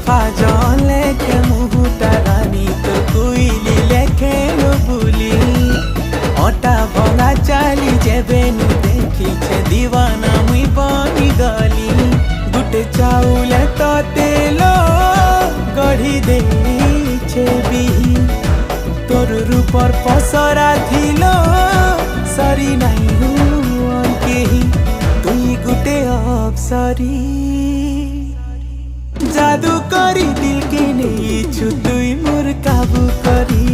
পাজন লেখে মুহুটা রানী তোর কুইলি লেখে বুলি অটা ভঙা চালি যেবেনু দেখিছে দিওয়ানা মুই বনি গলি গুটে চাউলে তো তেল গঢ়ি দেইছে বিহি তোর রূপর পসরা থিল সরি নাই হুন কেহি তুই গুটে অপসরি जादू करी दिल के नहीं छु तुई मोर काबू करी